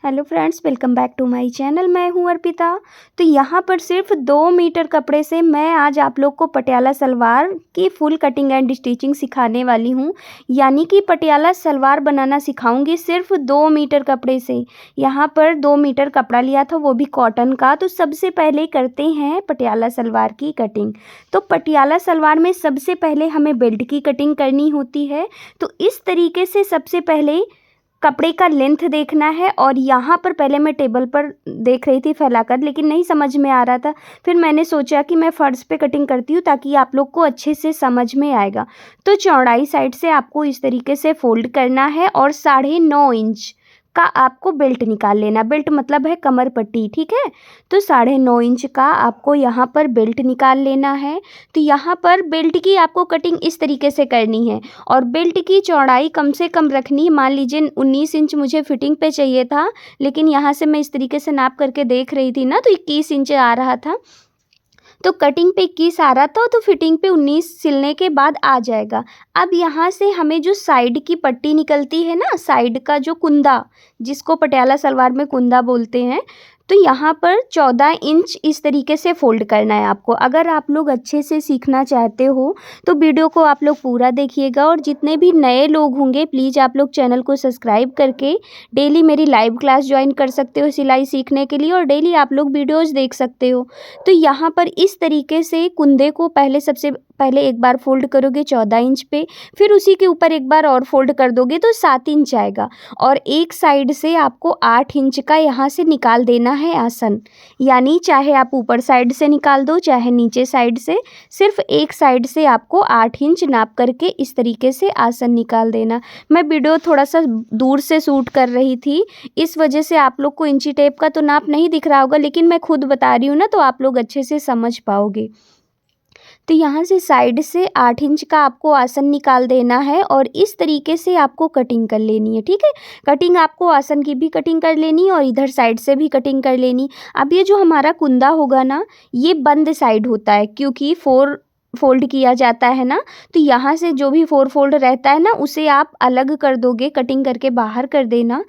Hello friends, welcome back to my channel. मैं हूं अर्पिता। तो यहाँ पर सिर्फ 2 मीटर कपड़े से मैं आज आप लोग को पटियाला सलवार की फुल कटिंग एंड स्टिचिंग सिखाने वाली हूं। यानी कि पटियाला सलवार बनाना सिखाऊंगी सिर्फ 2 मीटर कपड़े से। यहाँ पर 2 मीटर कपड़ा लिया था, वो भी कॉटन का। तो सबसे पहले करते हैं पटियाला सलवार की कटिंग। तो पटियाला सलवार में सबसे पहले हमें बेल्ट की कटिंग करनी होती है। तो इस तरीके से सबसे पहले कपड़े का लेंथ देखना है। और यहाँ पर पहले मैं टेबल पर देख रही थी फैलाकर, लेकिन नहीं समझ में आ रहा था। फिर मैंने सोचा कि मैं फ़र्श पे कटिंग करती हूँ ताकि आप लोग को अच्छे से समझ में आएगा। तो चौड़ाई साइड से आपको इस तरीके से फोल्ड करना है और 9.5 इंच का आपको बेल्ट निकाल लेना। बेल्ट मतलब है कमर पट्टी, ठीक है। तो 9.5 इंच का आपको यहाँ पर बेल्ट निकाल लेना है। तो यहाँ पर बेल्ट की आपको कटिंग इस तरीके से करनी है और बेल्ट की चौड़ाई कम से कम रखनी। मान लीजिए 19 इंच मुझे फिटिंग पे चाहिए था, लेकिन यहाँ से मैं इस तरीके से नाप करके देख रही थी ना, तो 21 इंच आ रहा था। तो कटिंग पे 21 आ रहा था, तो फिटिंग पे 19 सिलने के बाद आ जाएगा। अब यहाँ से हमें जो साइड की पट्टी निकलती है ना, साइड का जो कुंदा, जिसको पटियाला सलवार में कुंदा बोलते हैं, तो यहाँ पर 14 इंच इस तरीके से फोल्ड करना है आपको। अगर आप लोग अच्छे से सीखना चाहते हो तो वीडियो को आप लोग पूरा देखिएगा। और जितने भी नए लोग होंगे, प्लीज़ आप लोग चैनल को सब्सक्राइब करके डेली मेरी लाइव क्लास ज्वाइन कर सकते हो सिलाई सीखने के लिए, और डेली आप लोग वीडियोज़ देख सकते हो। तो यहाँ पर इस तरीके से कुंदे को सबसे पहले एक बार फोल्ड करोगे 14 इंच पे, फिर उसी के ऊपर एक बार और फोल्ड कर दोगे तो 7 इंच आएगा। और एक साइड से आपको 8 इंच का यहाँ से निकाल देना है आसन। यानी चाहे आप ऊपर साइड से निकाल दो चाहे नीचे साइड से, सिर्फ एक साइड से आपको 8 इंच नाप करके इस तरीके से आसन निकाल देना। मैं वीडियो थोड़ा सा दूर से शूट कर रही थी, इस वजह से आप लोग को इंची टेप का तो नाप नहीं दिख रहा होगा, लेकिन मैं खुद बता रही हूँ ना, तो आप लोग अच्छे से समझ पाओगे। तो यहाँ से साइड से 8 इंच का आपको आसन निकाल देना है और इस तरीके से आपको कटिंग कर लेनी है, ठीक है। कटिंग आपको आसन की भी कटिंग कर लेनी और इधर साइड से भी कटिंग कर लेनी। अब ये जो हमारा कुंदा होगा ना, ये बंद साइड होता है, क्योंकि 4 फोल्ड किया जाता है ना। तो यहाँ से जो भी 4 फोल्ड रहता है ना, उसे आप अलग कर दोगे, कटिंग करके बाहर कर देना,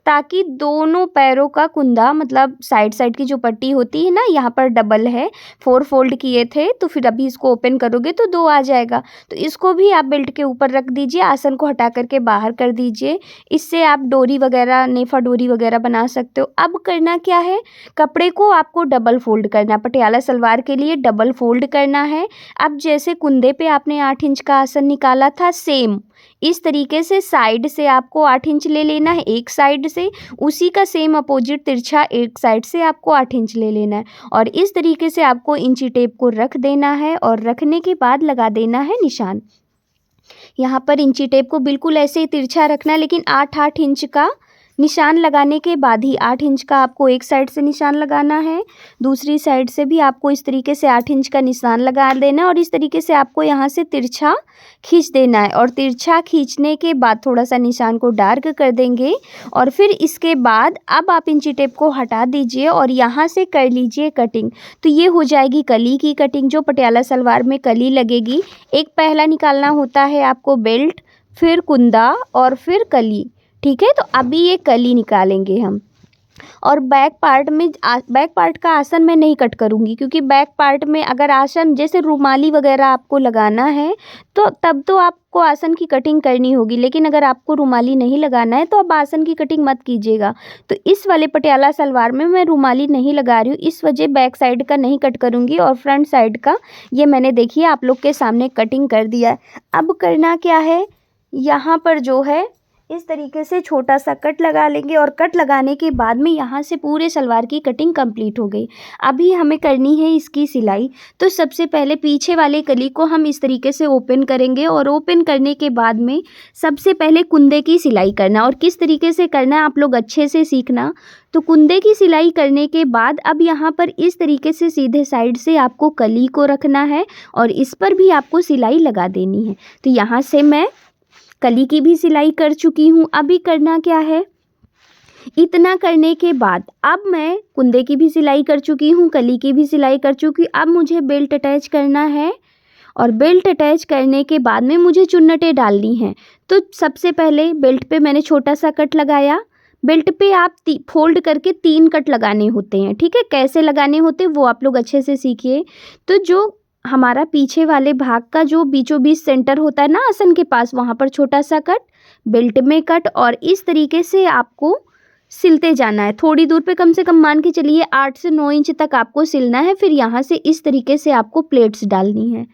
ताकि दोनों पैरों का कुंदा, मतलब साइड साइड की जो पट्टी होती है ना, यहाँ पर डबल है, 4 फोल्ड किए थे, तो फिर अभी इसको ओपन करोगे तो 2 आ जाएगा। तो इसको भी आप बेल्ट के ऊपर रख दीजिए, आसन को हटा करके बाहर कर दीजिए। इससे आप डोरी वगैरह, नेफा डोरी वगैरह बना सकते हो। अब करना क्या है, कपड़े को आपको डबल फोल्ड करना। पटियाला सलवार के लिए डबल फोल्ड करना है। अब जैसे कुंदे पे आपने 8 इंच का आसन निकाला था, सेम इस तरीके से साइड से आपको 8 इंच ले लेना है एक साइड से, उसी का सेम अपोजिट तिरछा एक साइड से आपको 8 इंच ले लेना है। और इस तरीके से आपको इंची टेप को रख देना है और रखने के बाद लगा देना है निशान। यहाँ पर इंची टेप को बिल्कुल ऐसे ही तिरछा रखना है, लेकिन 8-8 इंच का निशान लगाने के बाद ही 8 इंच का आपको एक साइड से निशान लगाना है, दूसरी साइड से भी आपको इस तरीके से 8 इंच का निशान लगा देना है। और इस तरीके से आपको यहाँ से तिरछा खींच देना है। और तिरछा खींचने के बाद थोड़ा सा निशान को डार्क कर देंगे और फिर इसके बाद अब आप इंची टेप को हटा दीजिए और यहाँ से कर लीजिए कटिंग। तो ये हो जाएगी कली की कटिंग, जो पटियाला सलवार में कली लगेगी। एक पहला निकालना होता है आपको बेल्ट, फिर कुंदा और फिर कली, ठीक है। तो अभी ये कली निकालेंगे हम। और बैक पार्ट का आसन मैं नहीं कट करूँगी, क्योंकि बैक पार्ट में अगर आसन जैसे रुमाली वगैरह आपको लगाना है तो तब तो आपको आसन की कटिंग करनी होगी, लेकिन अगर आपको रुमाली नहीं लगाना है तो अब आसन की कटिंग मत कीजिएगा। तो इस वाले पटियाला सलवार में मैं रुमाली नहीं लगा रही हूँ, इस वजह बैक साइड का नहीं कट करूँगी और फ्रंट साइड का ये मैंने देखिए आप लोग के सामने कटिंग कर दिया है। अब करना क्या है, यहाँ पर जो है इस तरीके से छोटा सा कट लगा लेंगे और कट लगाने के बाद में यहाँ से पूरे सलवार की कटिंग कंप्लीट हो गई। अभी हमें करनी है इसकी सिलाई। तो सबसे पहले पीछे वाले कली को हम इस तरीके से ओपन करेंगे और ओपन करने के बाद में सबसे पहले कुंदे की सिलाई करना। और किस तरीके से करना है आप लोग अच्छे से सीखना। तो कुंदे की सिलाई करने के बाद अब यहाँ पर इस तरीके से सीधे साइड से आपको कली को रखना है और इस पर भी आपको सिलाई लगा देनी है। तो यहाँ से मैं कली की भी सिलाई कर चुकी हूँ। अभी करना क्या है, इतना करने के बाद अब मैं कुंदे की भी सिलाई कर चुकी हूँ, कली की भी सिलाई कर चुकी। अब मुझे बेल्ट अटैच करना है और बेल्ट अटैच करने के बाद में मुझे चुन्नटें डालनी हैं। तो सबसे पहले बेल्ट पे मैंने छोटा सा कट लगाया, बेल्ट पे आप फोल्ड करके 3 कट लगाने होते हैं, ठीक है। कैसे लगाने होते हैं वो आप लोग अच्छे से सीखिए। तो जो हमारा पीछे वाले भाग का जो बीचों बीच सेंटर होता है ना आसन के पास, वहाँ पर छोटा सा कट, बेल्ट में कट, और इस तरीके से आपको सिलते जाना है। थोड़ी दूर पे कम से कम मान के चलिए 8 से 9 इंच तक आपको सिलना है। फिर यहाँ से इस तरीके से आपको प्लेट्स डालनी है।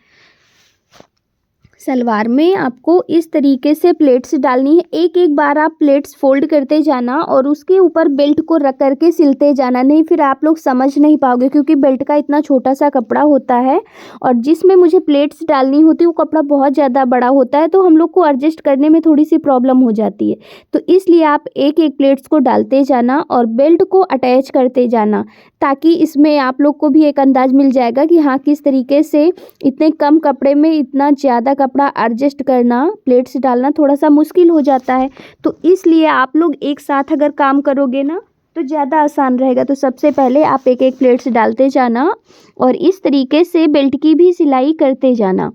सलवार में आपको इस तरीके से प्लेट्स डालनी है। एक एक बार आप प्लेट्स फोल्ड करते जाना और उसके ऊपर बेल्ट को रख करके सिलते जाना, नहीं फिर आप लोग समझ नहीं पाओगे, क्योंकि बेल्ट का इतना छोटा सा कपड़ा होता है और जिसमें मुझे प्लेट्स डालनी होती है वो कपड़ा बहुत ज़्यादा बड़ा होता है, तो हम लोग को एडजस्ट करने में थोड़ी सी प्रॉब्लम हो जाती है। तो इसलिए आप एक एक प्लेट्स को डालते जाना और बेल्ट को अटैच करते जाना, ताकि इसमें आप लोग को भी एक अंदाज़ मिल जाएगा कि हाँ किस तरीके से इतने कम कपड़े में इतना ज़्यादा कपड़ा एडजस्ट करना, प्लेट्स डालना थोड़ा सा मुश्किल हो जाता है। तो इसलिए आप लोग एक साथ अगर काम करोगे ना तो ज़्यादा आसान रहेगा। तो सबसे पहले आप एक एक प्लेट्स डालते जाना और इस तरीके से बेल्ट की भी सिलाई करते जाना।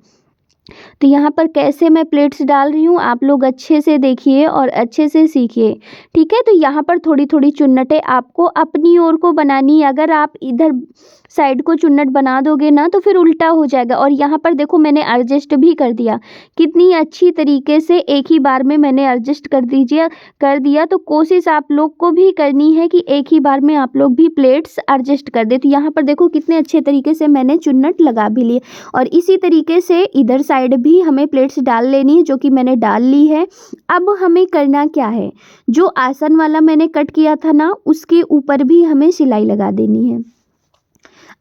तो यहाँ पर कैसे मैं प्लेट्स डाल रही हूँ आप लोग अच्छे से देखिए और अच्छे से सीखिए, ठीक है। तो यहाँ पर थोड़ी थोड़ी चुन्नटें आपको अपनी ओर को बनानी है। अगर आप इधर साइड को चुन्नट बना दोगे ना तो फिर उल्टा हो जाएगा। और यहाँ पर देखो मैंने एडजस्ट भी कर दिया, कितनी अच्छी तरीके से एक ही बार में मैंने एडजस्ट कर दिया। तो कोशिश आप लोग को भी करनी है कि एक ही बार में आप लोग भी प्लेट्स एडजस्ट कर दे। तो यहाँ पर देखो कितने अच्छे तरीके से मैंने चुन्नट लगा भी लिए और इसी तरीके से इधर साइड भी हमें प्लेट्स डाल लेनी है, जो कि मैंने डाल ली है। अब हमें करना क्या है, जो आसन वाला मैंने कट किया था ना उसके ऊपर भी हमें सिलाई लगा देनी है।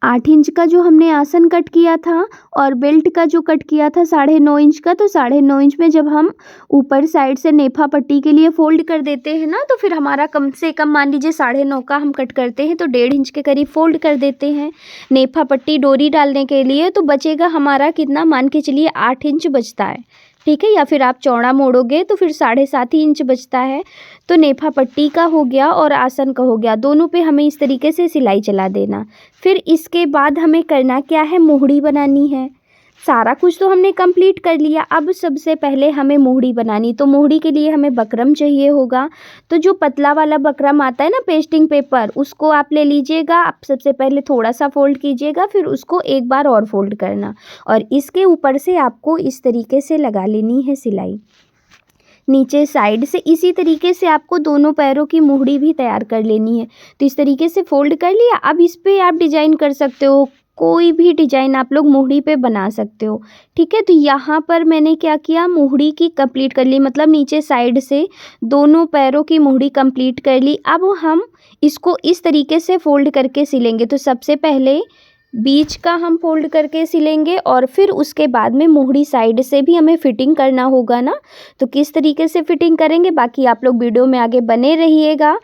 8 इंच का जो हमने आसन कट किया था और बेल्ट का जो कट किया था 9.5 इंच का, तो 9.5 इंच में जब हम ऊपर साइड से नेफा पट्टी के लिए फोल्ड कर देते हैं ना, तो फिर हमारा कम से कम मान लीजिए 9.5 का हम कट करते हैं तो 1.5 इंच के करीब फोल्ड कर देते हैं नेफा पट्टी डोरी डालने के लिए। तो बचेगा हमारा कितना, मान के चलिए 8 इंच बचता है, ठीक है। या फिर आप चौड़ा मोड़ोगे तो फिर 7.5 इंच बचता है। तो नेफा पट्टी का हो गया और आसन का हो गया, दोनों पे हमें इस तरीके से सिलाई चला देना। फिर इसके बाद हमें करना क्या है, मोहड़ी बनानी है। सारा कुछ तो हमने कंप्लीट कर लिया, अब सबसे पहले हमें मोहड़ी बनानी। तो मोहड़ी के लिए हमें बकरम चाहिए होगा। तो जो पतला वाला बकरम आता है ना पेस्टिंग पेपर, उसको आप ले लीजिएगा। आप सबसे पहले थोड़ा सा फोल्ड कीजिएगा, फिर उसको एक बार और फोल्ड करना और इसके ऊपर से आपको इस तरीके से लगा लेनी है सिलाई नीचे साइड से। इसी तरीके से आपको दोनों पैरों की मोहड़ी भी तैयार कर लेनी है। तो इस तरीके से फोल्ड कर लिया। अब इस पे आप डिजाइन कर सकते हो, कोई भी डिजाइन आप लोग मोहड़ी पे बना सकते हो, ठीक है। तो यहाँ पर मैंने क्या किया, मोहड़ी की कंप्लीट कर ली, मतलब नीचे साइड से दोनों पैरों की मोहड़ी कंप्लीट कर ली। अब हम इसको इस तरीके से फोल्ड करके सिलेंगे। तो सबसे पहले बीच का हम फोल्ड करके सिलेंगे और फिर उसके बाद में मोहड़ी साइड से भी हमें फिटिंग करना होगा ना। तो किस तरीके से फिटिंग करेंगे बाकी आप लोग वीडियो में आगे बने रहिएगा,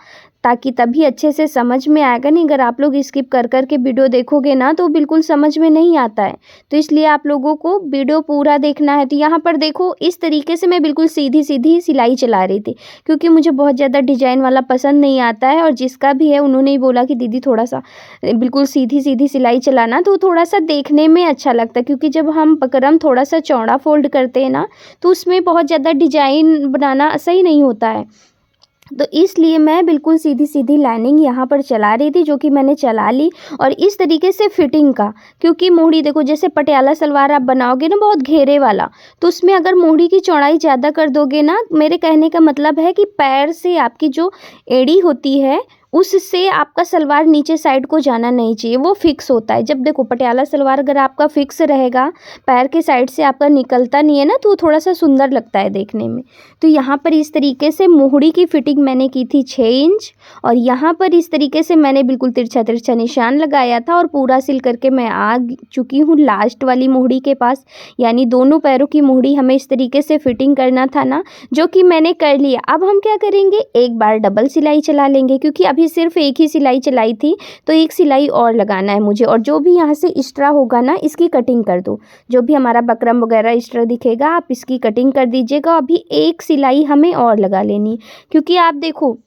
ताकि तभी अच्छे से समझ में आएगा। नहीं अगर आप लोग स्किप कर कर के वीडियो देखोगे ना तो बिल्कुल समझ में नहीं आता है। तो इसलिए आप लोगों को वीडियो पूरा देखना है। तो यहाँ पर देखो इस तरीके से मैं बिल्कुल सीधी सीधी सिलाई चला रही थी, क्योंकि मुझे बहुत ज़्यादा डिजाइन वाला पसंद नहीं आता है। और जिसका भी है उन्होंने ही बोला कि दीदी थोड़ा सा बिल्कुल सीधी सीधी सिलाई चलाना, तो थोड़ा सा देखने में अच्छा लगता है। क्योंकि जब हम बकरम थोड़ा सा चौड़ा फोल्ड करते हैं ना तो उसमें बहुत ज़्यादा डिजाइन बनाना सही नहीं होता है। तो इसलिए मैं बिल्कुल सीधी सीधी लाइनिंग यहाँ पर चला रही थी, जो कि मैंने चला ली। और इस तरीके से फिटिंग का, क्योंकि मोहड़ी देखो जैसे पटियाला सलवार आप बनाओगे ना बहुत घेरे वाला, तो उसमें अगर मोहड़ी की चौड़ाई ज़्यादा कर दोगे ना, मेरे कहने का मतलब है कि पैर से आपकी जो एड़ी होती है उससे आपका सलवार नीचे साइड को जाना नहीं चाहिए, वो फिक्स होता है। जब देखो पटियाला सलवार अगर आपका फिक्स रहेगा, पैर के साइड से आपका निकलता नहीं है ना, तो वो थोड़ा सा सुंदर लगता है देखने में। तो यहाँ पर इस तरीके से मोहड़ी की फिटिंग मैंने की थी 6 इंच और यहाँ पर इस तरीके से मैंने बिल्कुल तिरछा तिरछा निशान लगाया था और पूरा सिल करके मैं आ चुकी हूँ लास्ट वाली मोहड़ी के पास। यानी दोनों पैरों की मोहड़ी हमें इस तरीके से फिटिंग करना था ना, जो कि मैंने कर लिया। अब हम क्या करेंगे, एक बार डबल सिलाई चला लेंगे, क्योंकि अभी सिर्फ एक ही सिलाई चलाई थी तो एक सिलाई और लगाना है मुझे। और जो भी यहाँ से एक्स्ट्रा होगा ना इसकी कटिंग कर दो, जो भी हमारा बकरम वगैरह एक्स्ट्रा दिखेगा आप इसकी कटिंग कर दीजिएगा। अभी एक सिलाई हमें और लगा लेनी, क्योंकि आप देखो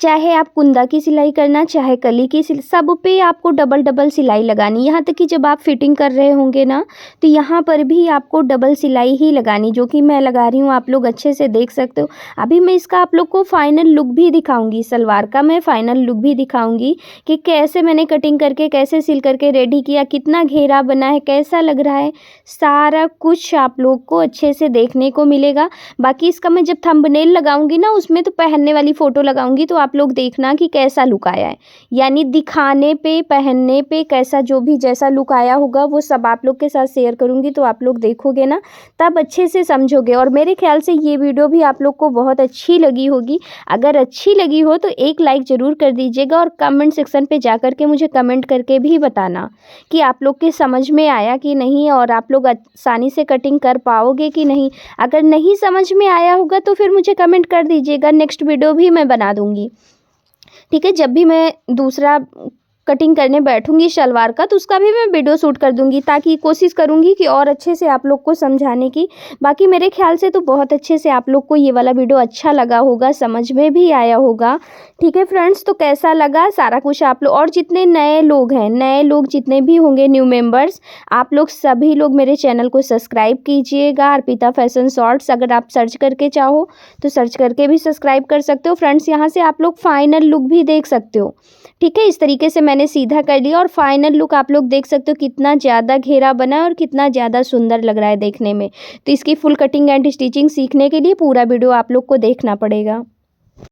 चाहे आप कुंदा की सिलाई करना, चाहे कली की सब पे आपको डबल डबल सिलाई लगानी। यहाँ तक कि जब आप फिटिंग कर रहे होंगे ना, तो यहाँ पर भी आपको डबल सिलाई ही लगानी, जो कि मैं लगा रही हूँ, आप लोग अच्छे से देख सकते हो। अभी मैं इसका आप लोग को फाइनल लुक भी दिखाऊंगी, सलवार का मैं फाइनल लुक भी दिखाऊंगी कि कैसे मैंने कटिंग करके, कैसे सिल करके रेडी किया, कितना घेरा बना है, कैसा लग रहा है, सारा कुछ आप लोग को अच्छे से देखने को मिलेगा। बाकी इसका मैं जब थंबनेल लगाऊंगी ना, उसमें तो पहनने वाली फ़ोटो लगाऊंगी, तो आप लोग देखना कि कैसा लुक आया है, यानी दिखाने पे, पहनने पे कैसा, जो भी जैसा लुक आया होगा वो सब आप लोग के साथ शेयर करूंगी। तो आप लोग देखोगे ना, तब अच्छे से समझोगे। और मेरे ख्याल से ये वीडियो भी आप लोग को बहुत अच्छी लगी होगी। अगर अच्छी लगी हो तो एक लाइक ज़रूर कर दीजिएगा, और कमेंट सेक्शन पे जा कर के मुझे कमेंट करके भी बताना कि आप लोग के समझ में आया कि नहीं, और आप लोग आसानी से कटिंग कर पाओगे कि नहीं। अगर नहीं समझ में आया होगा तो फिर मुझे कमेंट कर दीजिएगा, नेक्स्ट वीडियो भी मैं बना दूँगी। ठीक है, जब भी मैं दूसरा कटिंग करने बैठूंगी शलवार का, तो उसका भी मैं वीडियो शूट कर दूंगी, ताकि कोशिश करूंगी कि और अच्छे से आप लोग को समझाने की। बाकी मेरे ख्याल से तो बहुत अच्छे से आप लोग को ये वाला वीडियो अच्छा लगा होगा, समझ में भी आया होगा। ठीक है फ्रेंड्स, तो कैसा लगा सारा कुछ आप लोग, और जितने नए लोग हैं, नए लोग जितने भी होंगे, न्यू मेंबर्स, आप लोग सभी लोग मेरे चैनल को सब्सक्राइब कीजिएगा, अर्पिता फैशन शॉर्ट्स। अगर आप सर्च करके चाहो तो सर्च करके भी सब्सक्राइब कर सकते हो फ्रेंड्स। यहाँ से आप लोग फाइनल लुक भी देख सकते हो। ठीक है, इस तरीके से मैंने सीधा कर लिया, और फाइनल लुक आप लोग देख सकते हो कितना ज़्यादा घेरा बना है और कितना ज़्यादा सुंदर लग रहा है देखने में। तो इसकी फुल कटिंग एंड स्टिचिंग सीखने के लिए पूरा वीडियो आप लोग को देखना पड़ेगा।